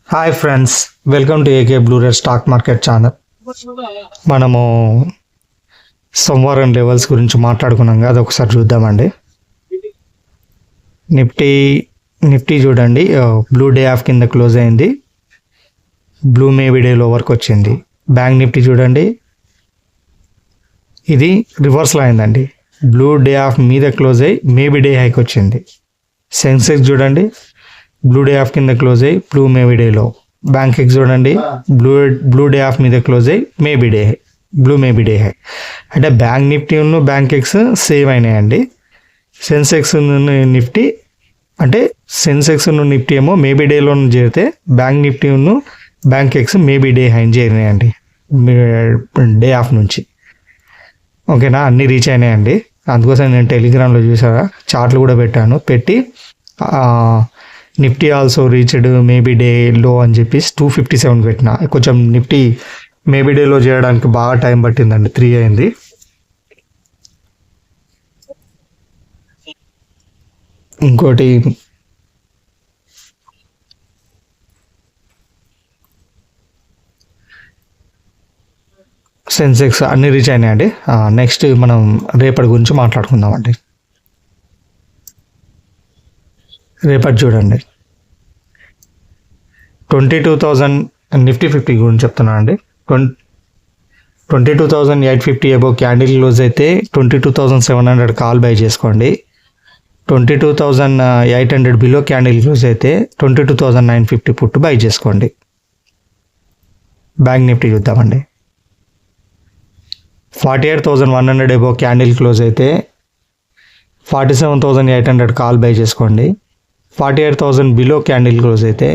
Hi friends, welcome to AK blue rate stock market channel. మనము సోమవారం levels గురించి మాట్లాడుకున్నాం కదా, అది ఒకసారి చూద్దామండి. నిఫ్టీ నిఫ్టీ చూడండి, బ్లూ డే ఆఫ్ కింద క్లోజ్ అయింది, బ్లూ మేబీ డే లోవర్కి వచ్చింది. బ్యాంక్ నిఫ్టీ చూడండి, ఇది రివర్స్లో అయిందండి, బ్లూ డే ఆఫ్ మీద క్లోజ్ అయ్యి మేబీ డే హైకి వచ్చింది. సెన్సెక్స్ చూడండి, బ్లూ డే ఆఫ్ కింద క్లోజ్ అయ్యి బ్లూ మేబీ డేలో. బ్యాంక్ ఎక్స్ చూడండి, బ్లూ డే ఆఫ్ మీద క్లోజ్ అయ్యి బ్లూ మేబీ డే హై. అంటే బ్యాంక్ నిఫ్టీ ఉన్న బ్యాంక్ ఎక్స్ సేమ్ అయినాయండి. సెన్సెక్స్ నిఫ్టీ అంటే సెన్సెక్స్ నిఫ్టీ ఏమో మేబీ డేలో చేరితే బ్యాంక్ నిఫ్టీ ఉన్న Bankex maybe day high చేరినాయండి డే ఆఫ్ నుంచి. ఓకేనా, అన్నీ రీచ్ అయినాయండి. అందుకోసం నేను టెలిగ్రామ్లో చూసారా, చార్ట్లు కూడా పెట్టి Nifty also reached maybe day లో అని చెప్పేసి 257 పెట్టిన. కొంచెం నిఫ్టీ మేబీ డేలో చేయడానికి బాగా టైం పట్టిందండి, 3 అయింది. ఇంకోటి సెన్సెక్స్ అన్ని రీచ్ అయినాయండి. నెక్స్ట్ మనం రేపటి గురించి మాట్లాడుకుందామండి. రేపటి చూడండి, 22,000 నిఫ్టీ 50 గురించి చెప్తున్నాను అండి. 22,850 అబోవ్ క్యాండిల్ క్లోజ్ అయితే 22,700 కాల్ బై చేసుకోండి. 22,800 బిలో క్యాండిల్ క్లోజ్ అయితే 22,950 పుట్టు బై చేసుకోండి. బ్యాంక్ నిఫ్టీ చూద్దామండి, 48,100 అబోవ్ క్యాండిల్ క్లోజ్ అయితే 47,800 కాల్ బై చేసుకోండి. 48,000 బిలో క్యాండిల్ క్లోజ్ అయితే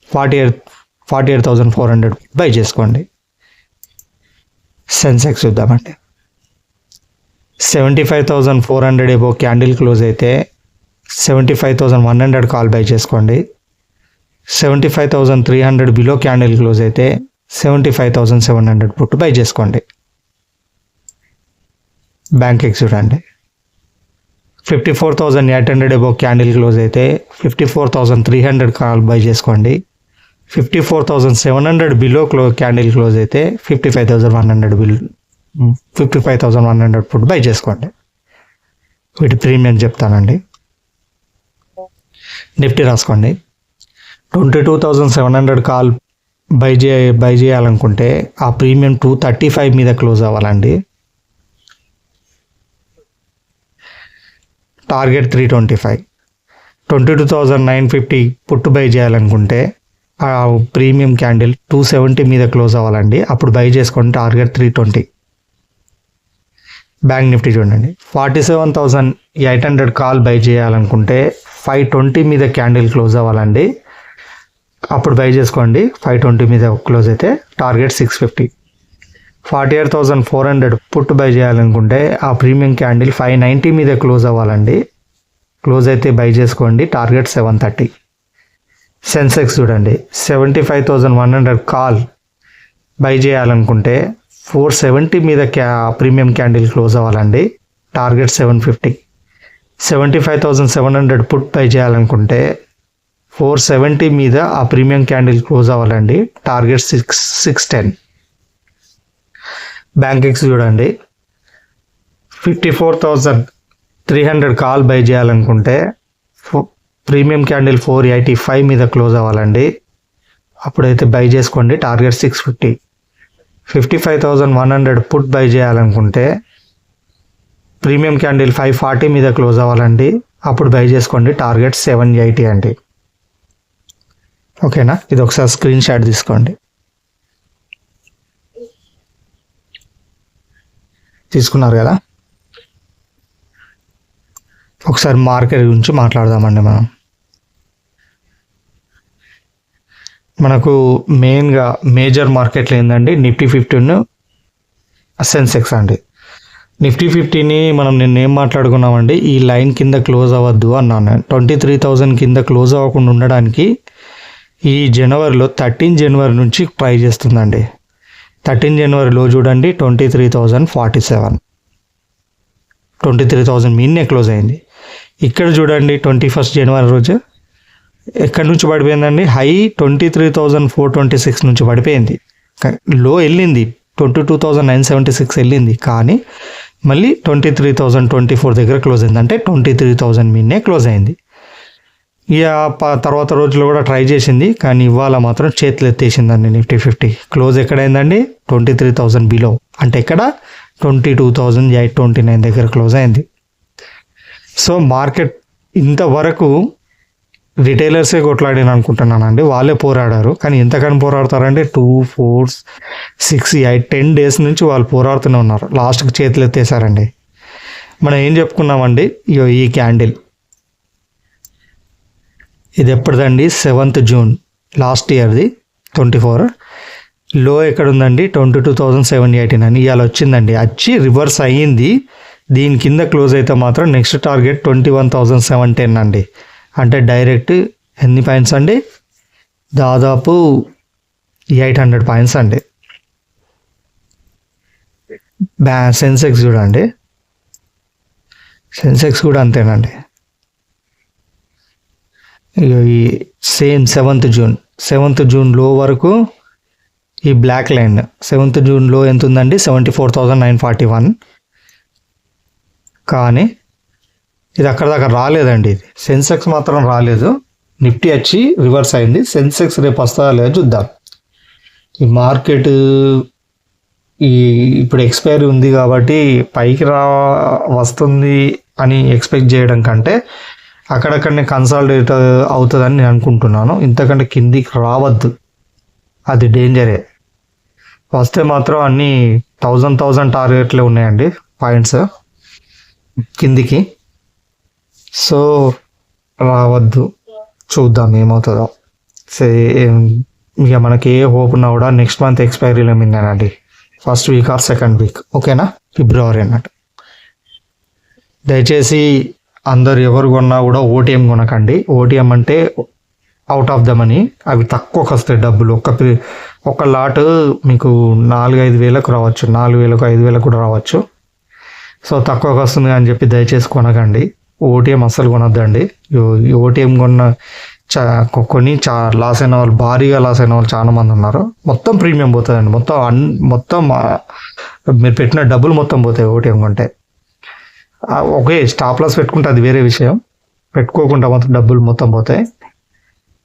48,400 బై చేసుకోండి. సెన్సెక్స్ చూద్దామండి, 75,400 అబోవ్ క్యాండిల్ క్లోజ్ అయితే 75,100 కాల్ బై చేసుకోండి. 75,300 బిలో క్యాండిల్ క్లోజ్ అయితే 75,700 పుట్టు బై చేసుకోండి. బ్యాంక్ ఎక్స్ చూడండి, 54,800 అబోవ్ క్యాండిల్ క్లోజ్ అయితే 54,300 కాల్ బై చేసుకోండి. 54,700 బిలో క్యాండిల్ క్లోజ్ అయితే 55,100 పుట్ బై చేసుకోండి. వీటి ప్రీమియం చెప్తానండి. నిఫ్టీ రాసుకోండి, 22,700 కాల్ బై చేయాలనుకుంటే ఆ ప్రీమియం 235 మీద క్లోజ్ అవ్వాలండి. టార్గెట్ 325. 22,950 పుట్టు బై చేయాలనుకుంటే ఆ ప్రీమియం క్యాండిల్ 270 మీద క్లోజ్ అవ్వాలండి, అప్పుడు బై చేసుకోండి. టార్గెట్ 320. బ్యాంక్ నిఫ్టీ చూడండి, 47,800 కాల్ బై చేయాలనుకుంటే 520 మీద క్యాండిల్ క్లోజ్ అవ్వాలండి, అప్పుడు బై చేసుకోండి. 520 మీద క్లోజ్ అయితే టార్గెట్ 650. 48,400 పుట్ బై చేయాలనుకుంటే ఆ ప్రీమియం క్యాండిల్ 590 మీద క్లోజ్ అవ్వాలండి, క్లోజ్ అయితే బై చేసుకోండి. టార్గెట్ 730. సెన్సెక్స్ చూడండి, 75,100 కాల్ బై చేయాలనుకుంటే 470 మీద ప్రీమియం క్యాండిల్ క్లోజ్ అవ్వాలండి, టార్గెట్ 750. 75,700 పుట్ బై చేయాలనుకుంటే 470 మీద ఆ ప్రీమియం క్యాండిల్ క్లోజ్ అవ్వాలండి, టార్గెట్ 610. బ్యాంక్ ఎక్స్ చూడండి, 54,300 కాల్ బై చేయాలనుకుంటే ప్రీమియం క్యాండిల్ 485 మీద క్లోజ్ అవ్వాలండి, అప్పుడైతే బై చేసుకోండి. టార్గెట్ 650. 55,100 పుట్ బై చేయాలనుకుంటే ప్రీమియం క్యాండిల్ 540 మీద క్లోజ్ అవ్వాలండి, అప్పుడు బై చేసుకోండి. టార్గెట్ 780 అండి. ఓకేనా, ఇది ఒకసారి స్క్రీన్ షాట్ తీసుకోండి. తీసుకున్నారు కదా, ఒకసారి మార్కెట్ గురించి మాట్లాడదామండి. మనకు మెయిన్గా మేజర్ మార్కెట్లు ఏంటండి, నిఫ్టీ 50 సెన్సెక్స్ అండి. నిఫ్టీ 50ని మనం నిన్న ఏం మాట్లాడుకున్నామండి, ఈ లైన్ కింద క్లోజ్ అవ్వద్దు అన్నాను. 23,000 కింద క్లోజ్ అవ్వకుండా ఉండడానికి ఈ జనవరిలో 13 జనవరి నుంచి ట్రై చేస్తుందండి. 13 జనవరిలో చూడండి 23,047. 23,000 మీన్నే క్లోజ్ అయింది. ఇక్కడ చూడండి 21 జనవరి రోజు ఎక్కడి నుంచి పడిపోయిందండి, హై 23,426 నుంచి పడిపోయింది. లో వెళ్ళింది 22,976 వెళ్ళింది, కానీ మళ్ళీ 23,024 దగ్గర క్లోజ్ అయింది. అంటే 23,000 మీన్నే క్లోజ్ అయింది. ఇక తర్వాత రోజుల్లో కూడా ట్రై చేసింది, కానీ ఇవాళ మాత్రం చేతులు ఎత్తేసిందండి. నిఫ్టీ 50 క్లోజ్ ఎక్కడైందండి 23,000 బిలో, అంటే ఇక్కడ 22,829 దగ్గర క్లోజ్ అయింది. సో మార్కెట్ ఇంతవరకు రిటైలర్సే కొట్లాడిన అనుకుంటున్నానండి, వాళ్ళే పోరాడారు. కానీ ఎంతకని పోరాడతారంటే 2, 4, 6, 8, 10 డేస్ నుంచి వాళ్ళు పోరాడుతూనే ఉన్నారు. లాస్ట్కి చేతులు ఎత్తేసారండి. మనం ఏం చెప్పుకున్నామండి, ఈ క్యాండిల్ ఇది ఎప్పటిదండి, 7th జూన్ లాస్ట్ ఇయర్ది 24. లో ఎక్కడ ఉందండి 22,789. ఇవాళ వచ్చిందండి, వచ్చి రివర్స్ అయ్యింది. దీని కింద క్లోజ్ అయితే మాత్రం నెక్స్ట్ టార్గెట్ 21,710 అండి. అంటే డైరెక్ట్ ఎన్ని పాయింట్స్ అండి, దాదాపు 800 పాయింట్స్ అండి. సెన్సెక్స్ చూడండి, సెన్సెక్స్ కూడా అంతేనండి. ఈ సేమ్ 7th జూన్ లో వరకు ఈ బ్లాక్ లైన్ 7th జూన్ లో ఎంత ఉందండి, 74,941. కానీ ఇది అక్కడ దాకా రాలేదండి. ఇది సెన్సెక్స్ మాత్రం రాలేదు, నిఫ్టీ వచ్చి రివర్స్ అయింది. సెన్సెక్స్ రేపు వస్తుందా లేదా చూద్దాం. ఈ మార్కెట్ ఇప్పుడు ఎక్స్పైరీ ఉంది కాబట్టి పైకి వస్తుంది అని ఎక్స్పెక్ట్ చేయడం కంటే అక్కడక్కడనే కన్సాలిడేట్ అవుతుందని నేను అనుకుంటున్నాను. ఇంతకంటే కిందికి రావద్దు, అది డేంజరే. వస్తే మాత్రం అన్నీ 1000 టార్గెట్లే ఉన్నాయండి పాయింట్స్ కిందికి. సో రావద్దు, చూద్దాం ఏమవుతుందో. ఇక మనకి ఏ హోప్ ఉన్నా కూడా నెక్స్ట్ మంత్ ఎక్స్పైరీలో మిన్నానండి, first week or second week, ఓకేనా, ఫిబ్రవరి అన్నట్టు. దయచేసి అందరు ఎవరు కొన్నా కూడా ఓటీఎం కొనకండి. ఓటీఎం అంటే అవుట్ ఆఫ్ ద మనీ, అవి తక్కువకి వస్తాయి డబ్బులు. ఒక లాట్ మీకు 4-5 వేలకు రావచ్చు, 4,000, 5,000 కూడా రావచ్చు. సో తక్కువకి వస్తుంది అని చెప్పి దయచేసి కొనకండి. ఓటీఎం అస్సలు కొనొద్దండి. ఓటీఎం కొన్ని లాస్ అయిన వాళ్ళు, భారీగా లాస్ అయిన వాళ్ళు చాలా మంది ఉన్నారు. మొత్తం ప్రీమియం పోతుందండి, మొత్తం మీరు పెట్టిన డబ్బులు మొత్తం పోతాయి ఓటీఎం కొంటే. ఓకే, స్టాప్ లాస్ పెట్టుకుంటే అది వేరే విషయం, పెట్టుకోకుండా మొత్తం డబ్బులు మొత్తం పోతాయి.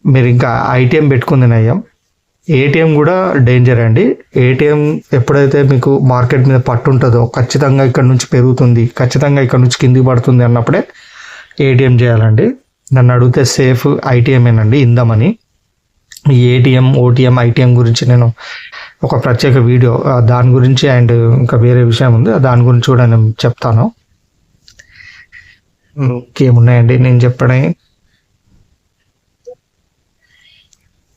మీరు ఇంకా ఐటీఎం పెట్టుకుంది నయ్యం. ఏటీఎం కూడా డేంజర్ అండి. ఏటీఎం ఎప్పుడైతే మీకు మార్కెట్ మీద పట్టు ఉంటుందో, ఖచ్చితంగా ఇక్కడ నుంచి పెరుగుతుంది, ఖచ్చితంగా ఇక్కడ నుంచి కిందికి పడుతుంది అన్నప్పుడే ఏటీఎం చేయాలండి. నన్ను అడిగితే సేఫ్ ఐటీఎమేనండి, ఇందమని. ఈ ఏటీఎం, ఓటీఎం, ఐటీఎం గురించి నేను ఒక ప్రత్యేక వీడియో దాని గురించి అండ్ ఇంకా వేరే విషయం ఉంది, దాని గురించి కూడా నేను చెప్తాను. ఇంకేమున్నాయండి నేను చెప్పడం.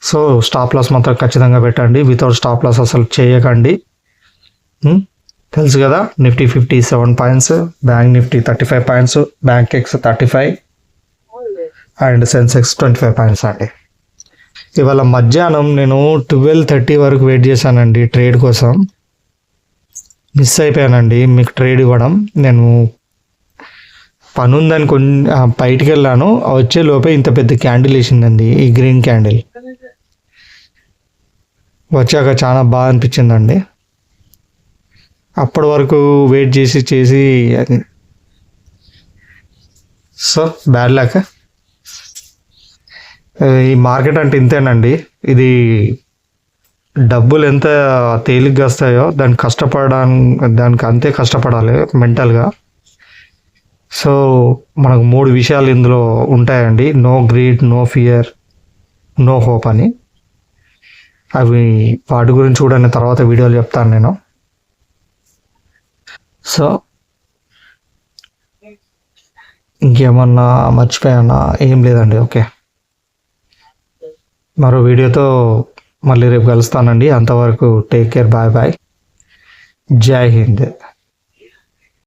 సో స్టాప్ లాస్ మాత్రం ఖచ్చితంగా పెట్టండి, వితౌట్ స్టాప్ లాస్ అసలు చేయకండి. తెలుసు కదా, Nifty 57 points, bank Nifty 35 points, bank X 35 and Sensex 25 points అండి. ఇవాళ మధ్యాహ్నం నేను 12:30 వరకు వెయిట్ చేశానండి ట్రేడ్ కోసం. మిస్ అయిపోయానండి మీకు ట్రేడ్ ఇవ్వడం. నేను పని ఉందని బయటికి వెళ్ళాను, వచ్చే లోపే ఇంత పెద్ద క్యాండిల్ వేసిందండి, ఈ గ్రీన్ క్యాండిల్. వచ్చాక చాలా బాగా అనిపించిందండి. అప్పటి వరకు వెయిట్ చేసి సో బ్యాడ్ లక్. ఈ మార్కెట్ అంటే ఇంతేనండి. ఇది డబ్బులు ఎంత తేలిగ్గా వస్తాయో దానికి అంతే కష్టపడాలి మెంటల్గా. సో మనకు 3 విషయాలు ఇందులో ఉంటాయండి, no greed, no fear, no hope అని. అవి వాటి గురించి కూడా నేను తర్వాత వీడియోలు చెప్తాను నేను. సో ఇంకేమన్నా మర్చిపోయానా, ఏం లేదండి. ఓకే, మరో వీడియోతో మళ్ళీ రేపు కలుస్తానండి. అంతవరకు టేక్ కేర్, బాయ్ బాయ్, జై హింద్.